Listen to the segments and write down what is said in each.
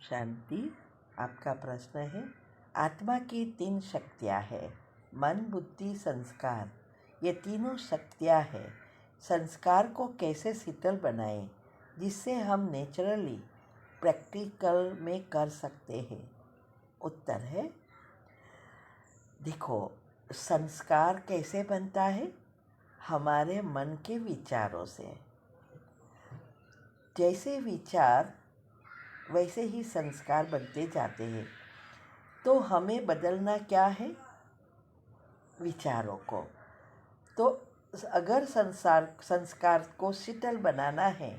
शांति। आपका प्रश्न है, आत्मा की 3 शक्तियाँ हैं, मन, बुद्धि, संस्कार। ये तीनों शक्तियाँ हैं। संस्कार को कैसे शीतल बनाएं जिससे हम नेचुरली प्रैक्टिकल में कर सकते हैं? उत्तर है, देखो, संस्कार कैसे बनता है? हमारे मन के विचारों से। जैसे विचार वैसे ही संस्कार बनते जाते हैं। तो हमें बदलना क्या है? विचारों को। तो अगर संस्कार को शीतल बनाना है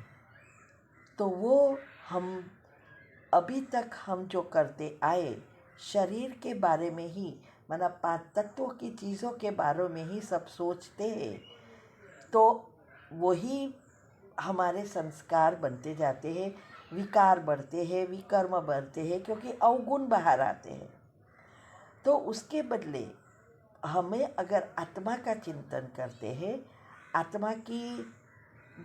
तो वो हम अभी तक हम जो करते आए, शरीर के बारे में ही, माना 5 तत्वों की चीज़ों के बारे में ही सब सोचते हैं, तो वही हमारे संस्कार बनते जाते हैं, विकार बढ़ते हैं, विकर्म बढ़ते हैं, क्योंकि अवगुण बाहर आते हैं। तो उसके बदले हमें अगर आत्मा का चिंतन करते हैं, आत्मा की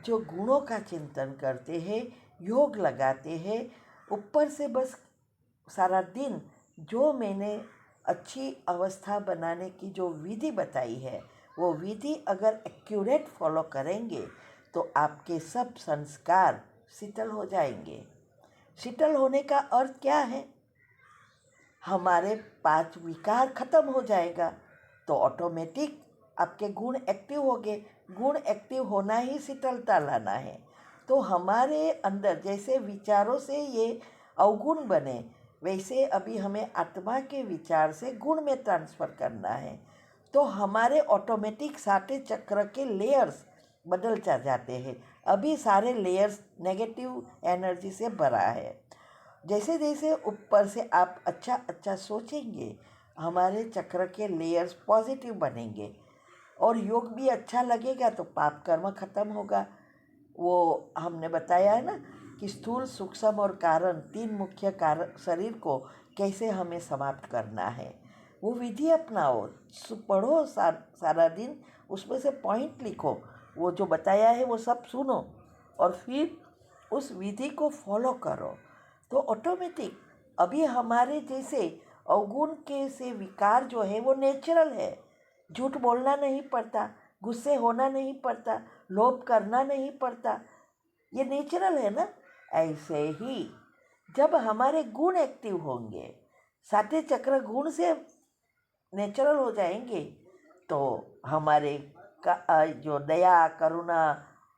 जो गुणों का चिंतन करते हैं, योग लगाते हैं, ऊपर से बस सारा दिन जो मैंने अच्छी अवस्था बनाने की जो विधि बताई है, वो विधि अगर एक्यूरेट फॉलो करेंगे तो आपके सब संस्कार शीतल हो जाएंगे। शीतल होने का अर्थ क्या है? हमारे 5 विकार खत्म हो जाएगा तो ऑटोमेटिक आपके गुण एक्टिव होंगे। गुण एक्टिव होना ही शीतलता लाना है। तो हमारे अंदर जैसे विचारों से ये अवगुण बने, वैसे अभी हमें आत्मा के विचार से गुण में ट्रांसफ़र करना है। तो हमारे ऑटोमेटिक सारे चक्र के लेयर्स बदल जाते हैं। अभी सारे लेयर्स नेगेटिव एनर्जी से भरा है। जैसे जैसे ऊपर से आप अच्छा सोचेंगे, हमारे चक्र के लेयर्स पॉजिटिव बनेंगे और योग भी अच्छा लगेगा तो पाप कर्म खत्म होगा। वो हमने बताया है ना कि स्थूल, सूक्ष्म और कारण, 3 मुख्य कारण शरीर को कैसे हमें समाप्त करना है। वो विधि अपनाओ, पढ़ो सारा दिन, उसमें से पॉइंट लिखो, वो जो बताया है वो सब सुनो और फिर उस विधि को फॉलो करो। तो ऑटोमेटिक अभी हमारे जैसे अवगुण के से विकार जो है वो नेचुरल है। झूठ बोलना नहीं पड़ता, गुस्से होना नहीं पड़ता, लोभ करना नहीं पड़ता, ये नेचुरल है ना। ऐसे ही जब हमारे गुण एक्टिव होंगे, साते चक्र गुण से नेचुरल हो जाएंगे, तो हमारे जो दया, करुणा,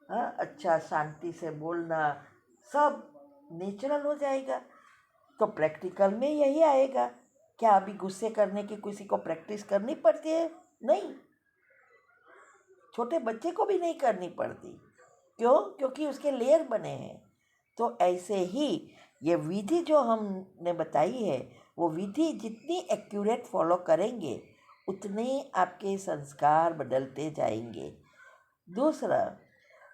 अच्छा शांति से बोलना, सब नेचुरल हो जाएगा। तो प्रैक्टिकल में यही आएगा। क्या अभी गुस्से करने की किसी को प्रैक्टिस करनी पड़ती है? नहीं, छोटे बच्चे को भी नहीं करनी पड़ती। क्यों? क्योंकि उसके लेयर बने हैं। तो ऐसे ही ये विधि जो हमने बताई है, वो विधि जितनी एक्यूरेट फॉलो करेंगे उतने आपके संस्कार बदलते जाएंगे। दूसरा,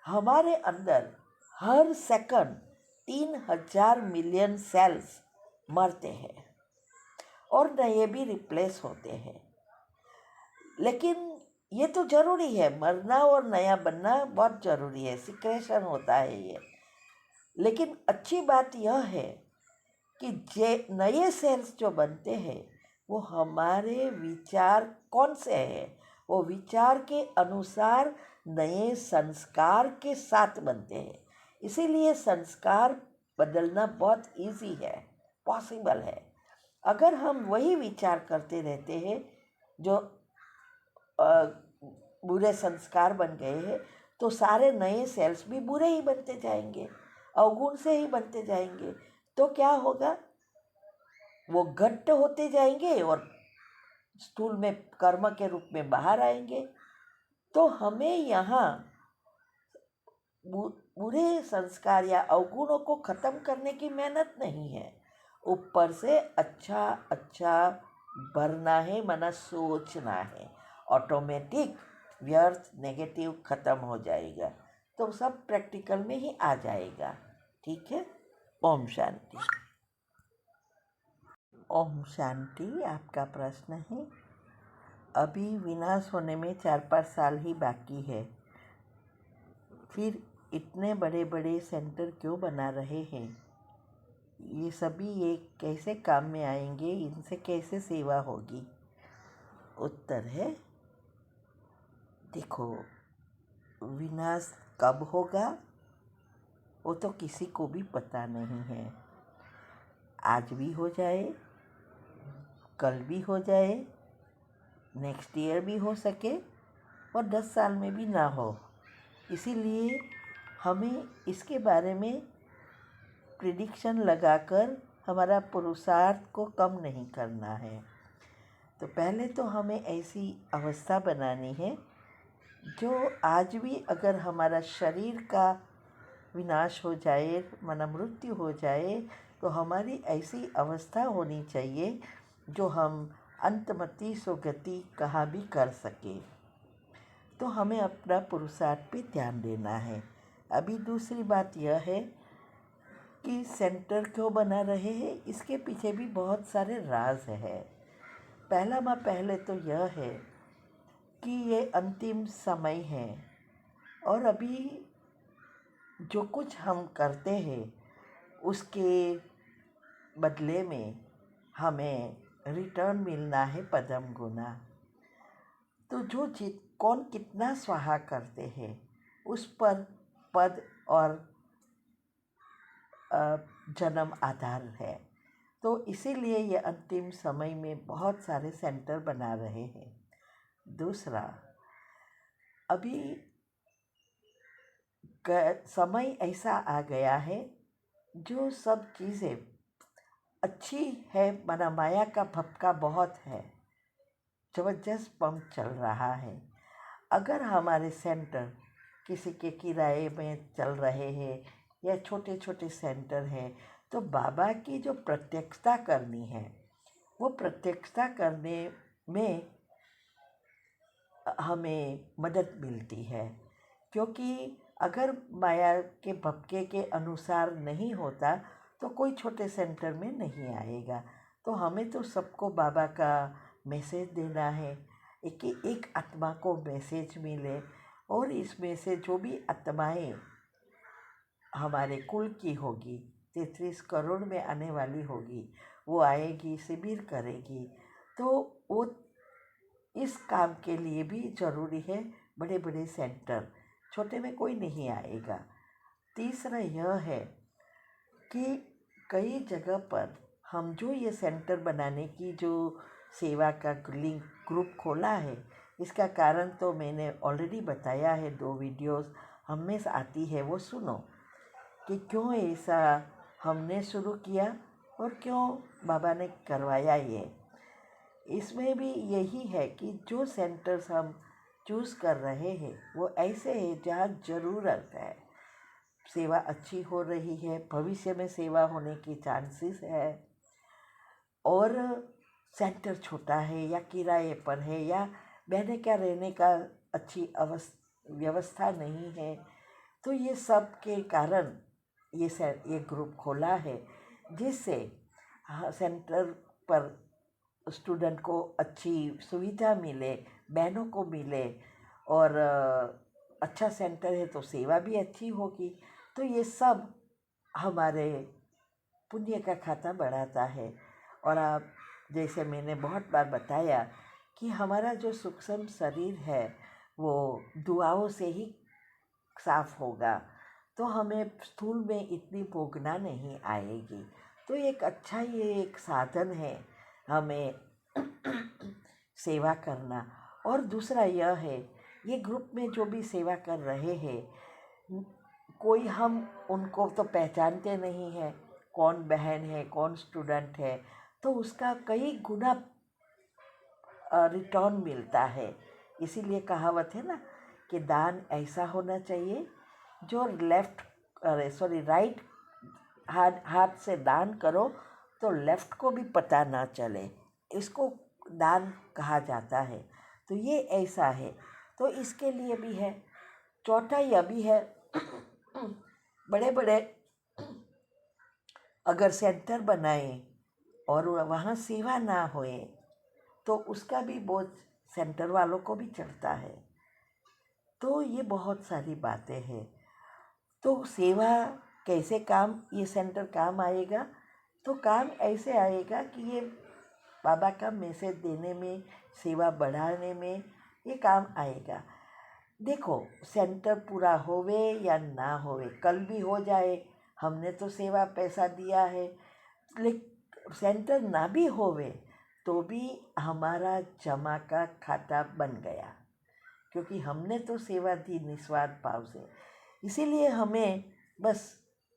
हमारे अंदर हर सेकंड 3000 मिलियन सेल्स मरते हैं और नए भी रिप्लेस होते हैं। लेकिन ये तो ज़रूरी है, मरना और नया बनना बहुत ज़रूरी है, सिक्रेशन होता है ये। लेकिन अच्छी बात यह है कि नए सेल्स जो बनते हैं वो हमारे विचार कौन से हैं, वो विचार के अनुसार नए संस्कार के साथ बनते हैं। इसीलिए संस्कार बदलना बहुत इजी है, पॉसिबल है। अगर हम वही विचार करते रहते हैं जो बुरे संस्कार बन गए हैं, तो सारे नए सेल्स भी बुरे ही बनते जाएंगे, अवगुण से ही बनते जाएंगे। तो क्या होगा? वो घट्ट होते जाएंगे और स्थूल में कर्म के रूप में बाहर आएंगे। तो हमें यहाँ बुरे संस्कार या अवगुणों को ख़त्म करने की मेहनत नहीं है, ऊपर से अच्छा भरना है, माना सोचना है। ऑटोमेटिक व्यर्थ नेगेटिव ख़त्म हो जाएगा, तो सब प्रैक्टिकल में ही आ जाएगा। ठीक है। ओम शांति। ओम शांति। आपका प्रश्न है, अभी विनाश होने में 4-5 साल ही बाकी है, फिर इतने बड़े बड़े सेंटर क्यों बना रहे हैं? ये सभी एक कैसे काम में आएंगे, इनसे कैसे सेवा होगी? उत्तर है, देखो, विनाश कब होगा वो तो किसी को भी पता नहीं है। आज भी हो जाए, कल भी हो जाए, नेक्स्ट ईयर भी हो सके और 10 साल में भी ना हो। इसीलिए हमें इसके बारे में प्रिडिक्शन लगाकर हमारा पुरुषार्थ को कम नहीं करना है। तो पहले तो हमें ऐसी अवस्था बनानी है जो आज भी अगर हमारा शरीर का विनाश हो जाए, मन मृत्यु हो जाए, तो हमारी ऐसी अवस्था होनी चाहिए जो हम अंतमति सुगति कहाँ भी कर सके। तो हमें अपना पुरुषार्थ पे ध्यान देना है। अभी दूसरी बात यह है कि सेंटर क्यों बना रहे हैं, इसके पीछे भी बहुत सारे राज है। पहले तो यह है कि ये अंतिम समय है और अभी जो कुछ हम करते हैं उसके बदले में हमें रिटर्न मिलना है पदम गुना। तो जो कौन कितना स्वाहा करते हैं उस पर पद और जन्म आधार है। तो इसीलिए ये अंतिम समय में बहुत सारे सेंटर बना रहे हैं। दूसरा, अभी समय ऐसा आ गया है जो सब चीज़ें अच्छी है, मना माया का भपका बहुत है, ज़बरदस्त पंप चल रहा है। अगर हमारे सेंटर किसी के किराए में चल रहे हैं या छोटे छोटे सेंटर हैं, तो बाबा की जो प्रत्यक्षता करनी है वो प्रत्यक्षता करने में हमें मदद मिलती है। क्योंकि अगर माया के भपके के अनुसार नहीं होता तो कोई छोटे सेंटर में नहीं आएगा। तो हमें तो सबको बाबा का मैसेज देना है, एक आत्मा को मैसेज मिले और इसमें से जो भी आत्माएं हमारे कुल की होगी, 33 करोड़ में आने वाली होगी, वो आएगी, शिविर करेगी। तो वो इस काम के लिए भी ज़रूरी है बड़े बड़े सेंटर, छोटे में कोई नहीं आएगा। तीसरा यह है कि कई जगह पर हम जो ये सेंटर बनाने की जो सेवा का लिंक ग्रुप खोला है, इसका कारण तो मैंने ऑलरेडी बताया है, 2 वीडियोस हम में आती है, वो सुनो कि क्यों ऐसा हमने शुरू किया और क्यों बाबा ने करवाया ये। इसमें भी यही है कि जो सेंटर्स हम चूज़ कर रहे हैं वो ऐसे हैं जहाँ ज़रूरत है, सेवा अच्छी हो रही है, भविष्य में सेवा होने की चांसेस है, और सेंटर छोटा है या किराए पर है या बहने क्या रहने का अच्छी व्यवस्था नहीं है। तो ये सब के कारण ये ग्रुप खोला है जिससे सेंटर पर स्टूडेंट को अच्छी सुविधा मिले, बहनों को मिले, और अच्छा सेंटर है तो सेवा भी अच्छी होगी। तो ये सब हमारे पुण्य का खाता बढ़ाता है। और आप जैसे मैंने बहुत बार बताया कि हमारा जो सूक्ष्म शरीर है वो दुआओं से ही साफ होगा, तो हमें स्थूल में इतनी भोगना नहीं आएगी। तो एक अच्छा ये एक साधन है हमें सेवा करना। और दूसरा यह है, ये ग्रुप में जो भी सेवा कर रहे हैं, कोई हम उनको तो पहचानते नहीं हैं, कौन बहन है कौन स्टूडेंट है, तो उसका कई गुना रिटर्न मिलता है। इसीलिए कहावत है ना कि दान ऐसा होना चाहिए जो राइट हाथ से दान करो तो लेफ्ट को भी पता ना चले, इसको दान कहा जाता है। तो ये ऐसा है, तो इसके लिए भी है। चौथा यह भी है बड़े बड़े अगर सेंटर बनाए और वहाँ सेवा ना होए तो उसका भी बोझ सेंटर वालों को भी चढ़ता है। तो ये बहुत सारी बातें हैं। तो सेवा कैसे काम ये सेंटर काम आएगा, तो काम ऐसे आएगा कि ये बाबा का मैसेज देने में, सेवा बढ़ाने में ये काम आएगा। देखो, सेंटर पूरा होवे या ना होवे, कल भी हो जाए, हमने तो सेवा पैसा दिया है, लेकिन सेंटर ना भी होवे तो भी हमारा जमा का खाता बन गया, क्योंकि हमने तो सेवा दी निस्वार्थ भाव से। इसीलिए हमें बस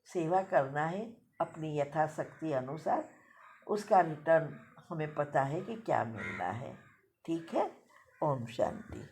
सेवा करना है अपनी यथाशक्ति अनुसार, उसका रिटर्न हमें पता है कि क्या मिलना है। ठीक है। ओम शांति।